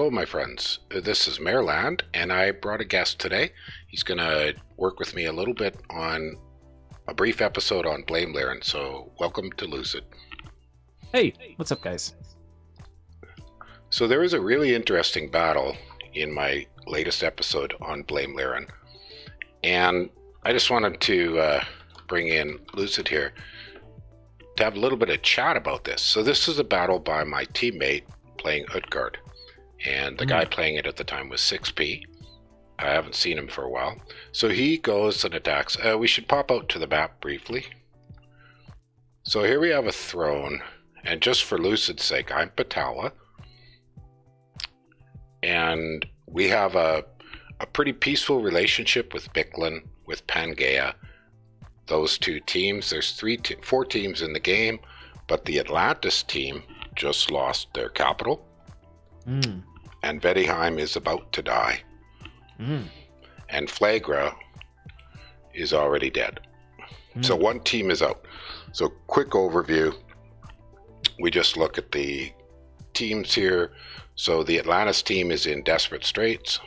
Hello, my friends. This is Maerlande, and I brought a guest today. He's going to work with me a little bit on a brief episode on Blame Lyran, so welcome to Lucid. Hey, what's up, guys? So there was a really interesting battle in my latest episode on Blame Lyran, and I just wanted to bring in Lucid here to have a little bit of chat about this. So this is a battle by my teammate playing Utgard, and the guy playing it at the time was 6P. I haven't seen him for a while. So he goes and attacks. We should pop out to the map briefly. So here we have a throne, and just for Lucid's sake, I'm Patala. And we have a pretty peaceful relationship with Bicklin, with Pangaea. Those two teams, there's four teams in the game, but the Atlantis team just lost their capital. And Vedheim is about to die. And Flagra is already dead. So one team is out. So quick overview. We just look at the teams here. So the Atlantis team is in desperate straits.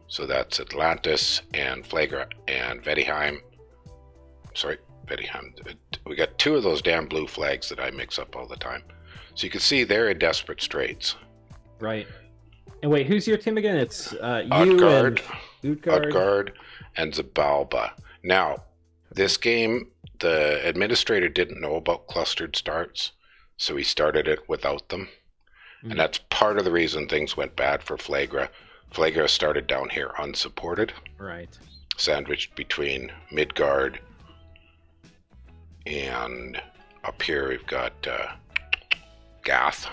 So that's Atlantis and Flagra and Vedheim. Sorry, Vedheim. We got two of those damn blue flags that I mix up all the time. So you can see they're in desperate straits. Right. And wait, who's your team again? It's you Utgard, and Utgard and Xibalba. Now, this game, the administrator didn't know about clustered starts, so he started it without them. And that's part of the reason things went bad for Flagra. Flagra started down here unsupported. Right. Sandwiched between Midgard and up here we've got Gath.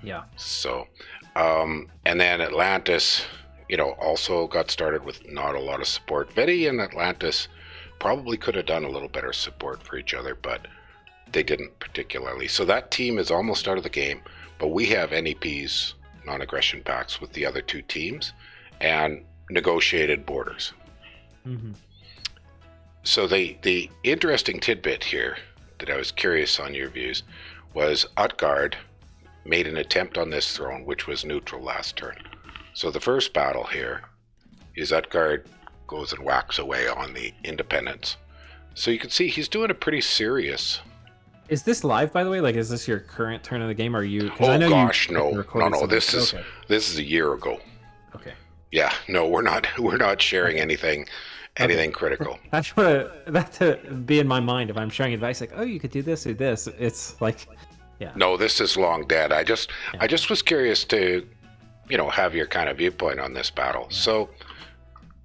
Yeah. So, and then Atlantis, also got started with not a lot of support. Vedi and Atlantis probably could have done a little better support for each other, but they didn't particularly. So that team is almost out of the game, but we have NEPs, non-aggression pacts, with the other two teams and negotiated borders. So the interesting tidbit here that I was curious on your views was Utgard made an attempt on this throne, which was neutral last turn. So the first battle here is Utgard goes and whacks away on the independents. So you can see he's doing a pretty serious. Is this live, by the way? Like, is this your current turn of the game? Or are you? Oh gosh, no. This is a year ago. Okay. Yeah, no, we're not sharing anything critical. I just want that to be in my mind if I'm sharing advice. Like, oh, you could do this or this. It's like, yeah. No, this is long dead. I just was curious to, have your kind of viewpoint on this battle. Yeah. So,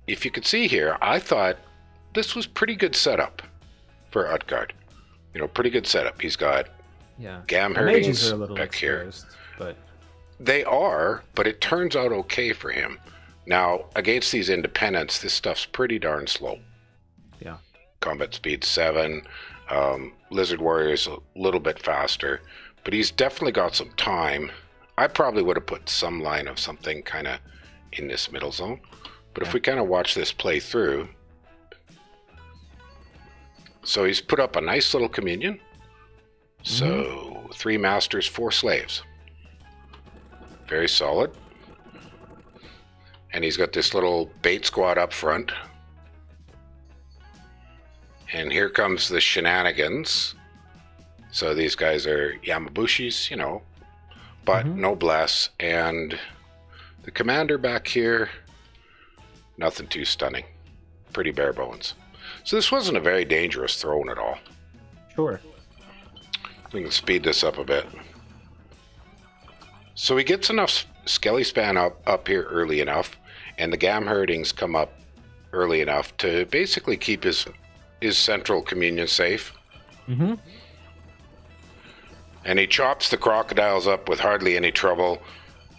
if you could see here, I thought this was pretty good setup for Utgard. Pretty good setup. He's got Gamherdings back here. But they are, but it turns out okay for him. Now, against these independents, this stuff's pretty darn slow. Yeah. Combat speed 7. Lizard Warrior's a little bit faster, but he's definitely got some time. I probably would have put some line of something kind of in this middle zone. But if we kind of watch this play through, so he's put up a nice little communion. So 3 masters, 4 slaves. Very solid. And he's got this little bait squad up front. And here comes the shenanigans. So these guys are Yamabushis, but noblesse. And the commander back here, nothing too stunning. Pretty bare bones. So this wasn't a very dangerous throne at all. Sure. We can speed this up a bit. So he gets enough Skelly Span up here early enough, and the Gamherdings come up early enough to basically keep his central communion safe. And he chops the crocodiles up with hardly any trouble.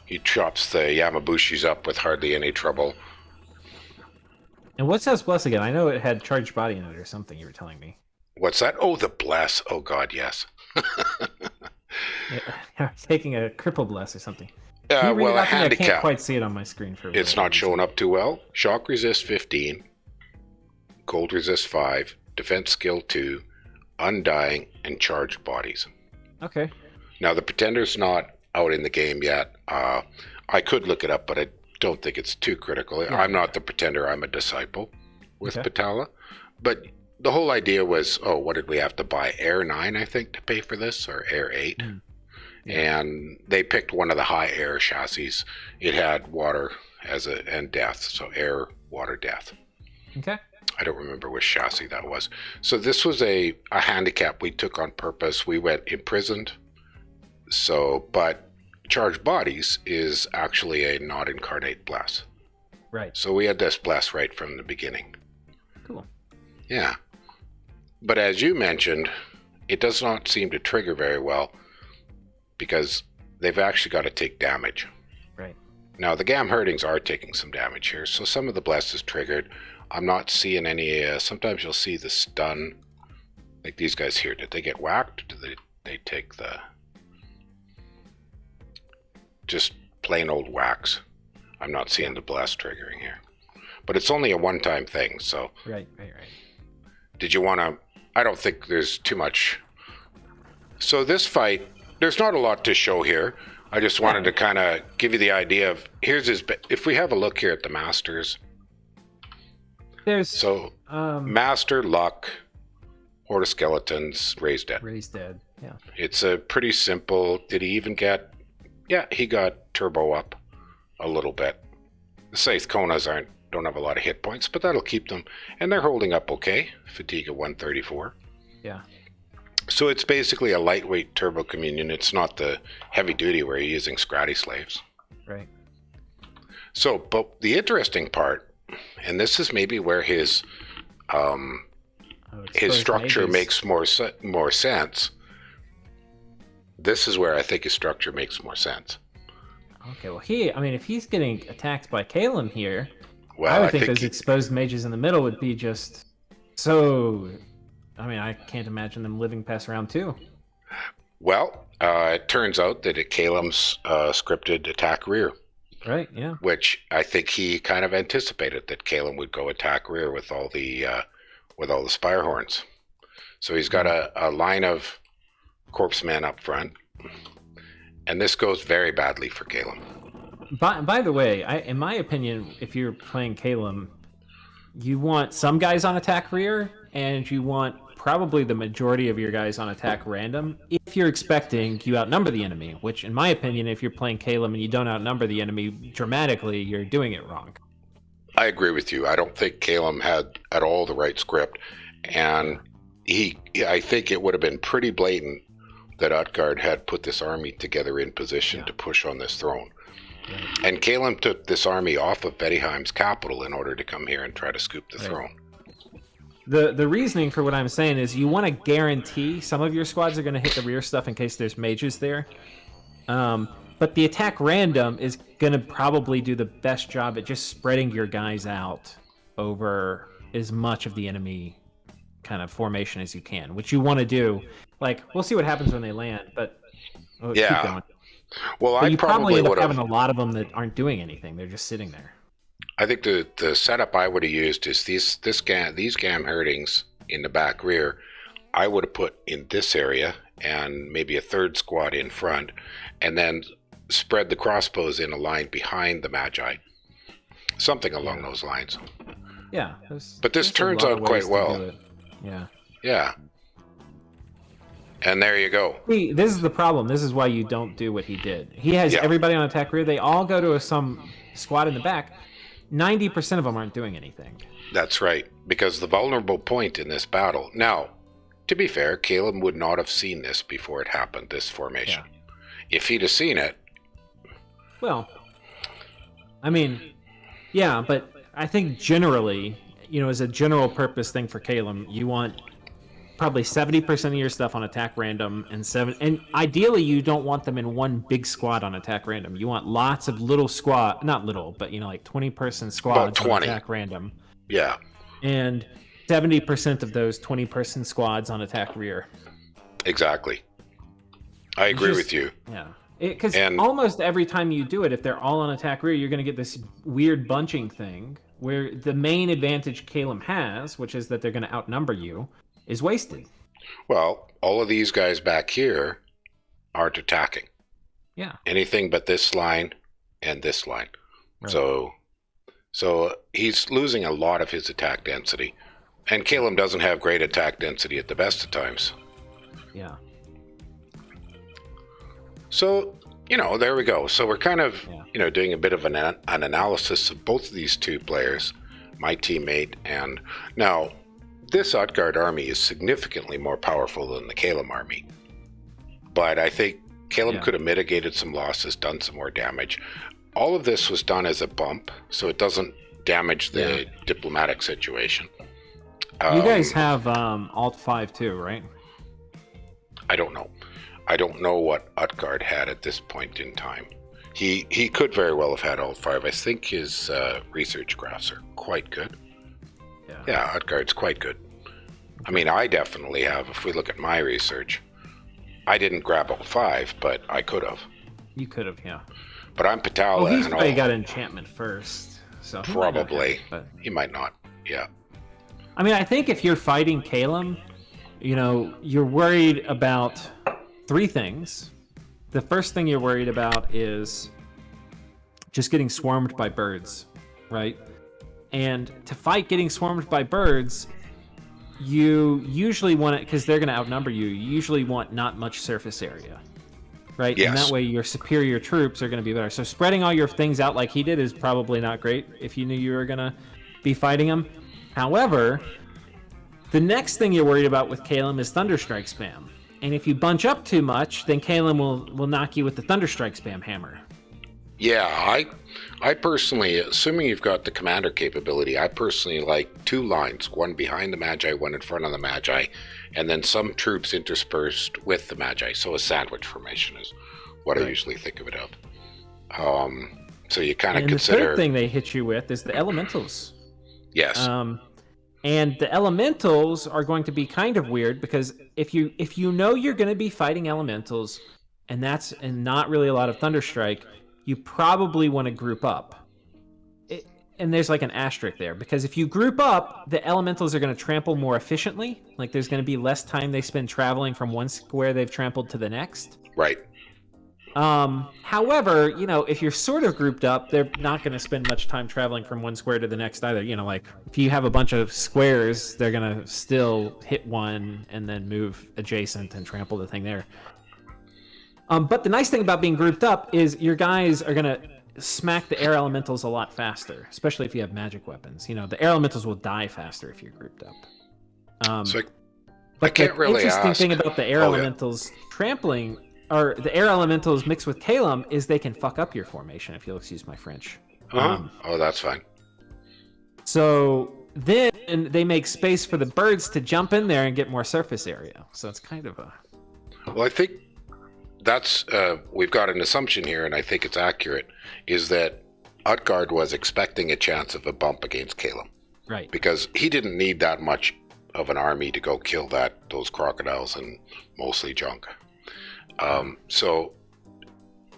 He chops the Yamabushis up with hardly any trouble. And what's that bless again? I know it had charged body in it or something, you were telling me. What's that? Oh, the bless. Oh, God, yes. Taking a cripple bless or something. Well, a handicap. I can't quite see it on my screen. It's not showing up too well. Shock resist 15. Cold resist 5. Defense skill 2. Undying and charged bodies. Okay. Now, the Pretender's not out in the game yet. I could look it up, but I don't think it's too critical. Yeah, I'm not the pretender. I'm a disciple with Okay. Patala. But the whole idea was, oh, what did we have to buy? Air 9, I think, to pay for this, or Air 8. Mm. Yeah. And they picked one of the high air chassis. It had water and death, so air, water, death. Okay. I don't remember which chassis that was. So this was a handicap we took on purpose. We went imprisoned. But charged bodies is actually a not incarnate bless. Right. So we had this bless right from the beginning. Cool. Yeah. But as you mentioned, it does not seem to trigger very well because they've actually got to take damage. Right. Now, the Gam Herdings are taking some damage here, so some of the bless is triggered. I'm not seeing any, sometimes you'll see the stun, like these guys here. Did they get whacked? Did they take the, just plain old whacks? I'm not seeing the bless triggering here. But it's only a one-time thing, so. Right. Did you want to, I don't think there's too much. So this fight, there's not a lot to show here. I just wanted to kind of give you the idea of, here's his, if we have a look here at the Masters. There's So, Master, Luck, Horde of Skeletons, Raised Dead. Raised Dead. Yeah. It's a pretty simple, did he even get, yeah, he got turbo up a little bit. The Scythe Konas don't have a lot of hit points, but that'll keep them, and they're holding up okay. Fatigue at 134. Yeah. So it's basically a lightweight turbo communion. It's not the heavy duty where you're using Scratty slaves. Right. So, but the interesting part, and this is maybe where his structure makes more sense. This is where I think his structure makes more sense. Okay, well, if he's getting attacked by Kalem here, Well, I would think those exposed mages in the middle would be just so. I can't imagine them living past round 2. Well, it turns out that Kalem's scripted attack rear. Right, yeah. Which I think he kind of anticipated that Kalem would go attack rear with all the spire horns. So he's got a line of corpse men up front, and this goes very badly for Kalem. By the way, in my opinion, if you're playing Kalem, you want some guys on attack rear, and you want probably the majority of your guys on attack random if you're expecting you outnumber the enemy, which in my opinion, if you're playing Kalem and you don't outnumber the enemy dramatically, you're doing it wrong. I agree with you. I don't think Kalem had at all the right script, and I think it would have been pretty blatant that Utgard had put this army together in position to push on this throne. Right. And Kalem took this army off of Vetiheim's capital in order to come here and try to scoop the throne. The reasoning for what I'm saying is you want to guarantee some of your squads are going to hit the rear stuff in case there's mages there. But the attack random is going to probably do the best job at just spreading your guys out over as much of the enemy kind of formation as you can, which you want to do. Like, we'll see what happens when they land, but keep going. Well, but you probably end up having a lot of them that aren't doing anything. They're just sitting there. I think the setup I would have used is these Gam Herdings in the back rear. I would have put in this area and maybe a third squad in front, and then spread the crossbows in a line behind the Magi. Something along those lines. Yeah. But this turns out quite well. Yeah. Yeah. And there you go. See, this is the problem. This is why you don't do what he did. He has everybody on attack rear. They all go to some squad in the back. 90% of them aren't doing anything. That's right, because the vulnerable point in this battle. Now, to be fair, Kalem would not have seen this before it happened, this formation. Yeah. If he'd have seen it... Well, but I think generally, as a general purpose thing for Kalem, you want probably 70% of your stuff on attack random, and ideally you don't want them in one big squad on attack random. You want lots of little squad, not little, but like 20-person squads on attack random. Yeah. And 70% of those 20-person squads on attack rear. Exactly. I agree with you. Yeah. Because almost every time you do it, if they're all on attack rear, you're going to get this weird bunching thing where the main advantage Kalem has, which is that they're going to outnumber you, is wasted. Well, all of these guys back here aren't attacking. Yeah. Anything but this line, 20% of them are attacking. So they're going to and this line. Right. So he's losing a lot of his attack density. And Caleb doesn't have great attack density at the best of times. Yeah. So, there we go. So we're kind of, doing a bit of an analysis of both of these two players, my teammate, and now this Utgard army is significantly more powerful than the Caleb army. But I think Caleb could have mitigated some losses, done some more damage. All of this was done as a bump, so it doesn't damage the diplomatic situation. You guys have Alt 5 too, right? I don't know. I don't know what Utgard had at this point in time. He could very well have had Alt 5. I think his research graphs are quite good. Yeah, Utgard's quite good. I mean, I definitely have. If we look at my research, I didn't grab Alt 5, but I could have. You could have, yeah. But I'm Patala. Well, he's probably got enchantment first, so probably. He might not. Yeah. I mean, I think if you're fighting Caleb, you're worried about 3 things. The first thing you're worried about is just getting swarmed by birds, right? And to fight getting swarmed by birds, you usually want it, because they're going to outnumber you, you usually want not much surface area, right? Yes. And that way your superior troops are going to be better. So spreading all your things out like he did is probably not great if you knew you were going to be fighting him. However, the next thing you're worried about with Caleb is Thunderstrike spam. And if you bunch up too much, then Caleb will knock you with the Thunderstrike spam hammer. Yeah, I personally, assuming you've got the commander capability, I personally like 2 lines, one behind the Magi, one in front of the Magi, and then some troops interspersed with the Magi. So a sandwich formation is what I usually think of it of. So you kind of consider... the third thing they hit you with is the elementals. Yes. And the elementals are going to be kind of weird, because if you know you're going to be fighting elementals, and not really a lot of Thunderstrike, you probably want to group up. And there's like an asterisk there, because if you group up, the elementals are going to trample more efficiently. Like there's going to be less time they spend traveling from one square they've trampled to the next. Right. However, if you're sort of grouped up, they're not going to spend much time traveling from one square to the next either. Like if you have a bunch of squares, they're going to still hit one and then move adjacent and trample the thing there. But the nice thing about being grouped up is your guys are going to smack the air elementals a lot faster, especially if you have magic weapons. The air elementals will die faster if you're grouped up. So but I can't really ask. The interesting thing about the air elementals trampling, or the air elementals mixed with Caleb, is they can fuck up your formation, if you'll excuse my French. Oh, that's fine. So then they make space for the birds to jump in there and get more surface area. So it's kind of a... Well, I think that's we've got an assumption here, and I think it's accurate, is that Utgard was expecting a chance of a bump against Caleb. Right. Because he didn't need that much of an army to go kill those crocodiles and mostly junk. So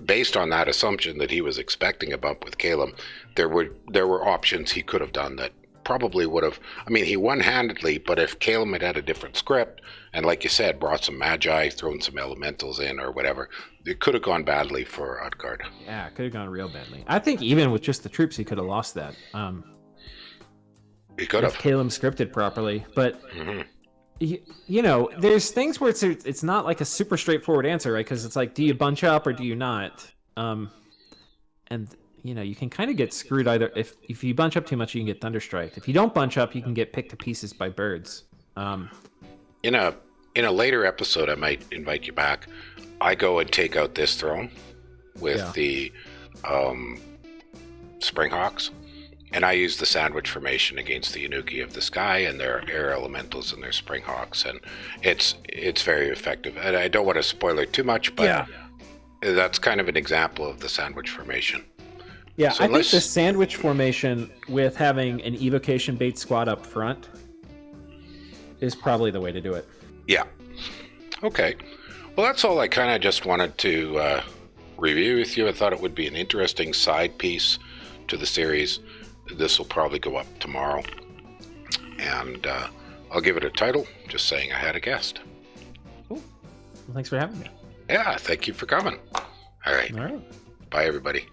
based on that assumption that he was expecting a bump with Caleb, there were options he could have done that probably would have... I mean, he one-handedly, but if Caleb had a different script, and like you said, brought some Magi, thrown some elementals in or whatever, it could have gone badly for Utgard. Yeah, it could have gone real badly. I think even with just the troops, he could have lost that. He could have. If Caleb scripted properly. But, there's things where it's not like a super straightforward answer, right? Because it's like, do you bunch up or do you not? And... you can kind of get screwed either. If you bunch up too much, you can get Thunderstrike. If you don't bunch up, you can get picked to pieces by birds. In a later episode, I might invite you back. I go and take out this throne with the Springhawks, and I use the sandwich formation against the Inuki of the sky and their air elementals and their Springhawks, and it's very effective. And I don't want to spoil it too much, but that's kind of an example of the sandwich formation. Yeah, so I think the sandwich formation with having an evocation bait squad up front is probably the way to do it. Yeah. Okay. Well, that's all I kind of just wanted to review with you. I thought it would be an interesting side piece to the series. This will probably go up tomorrow. And I'll give it a title, just saying I had a guest. Cool. Well, thanks for having me. Yeah, thank you for coming. All right. All right. Bye, everybody.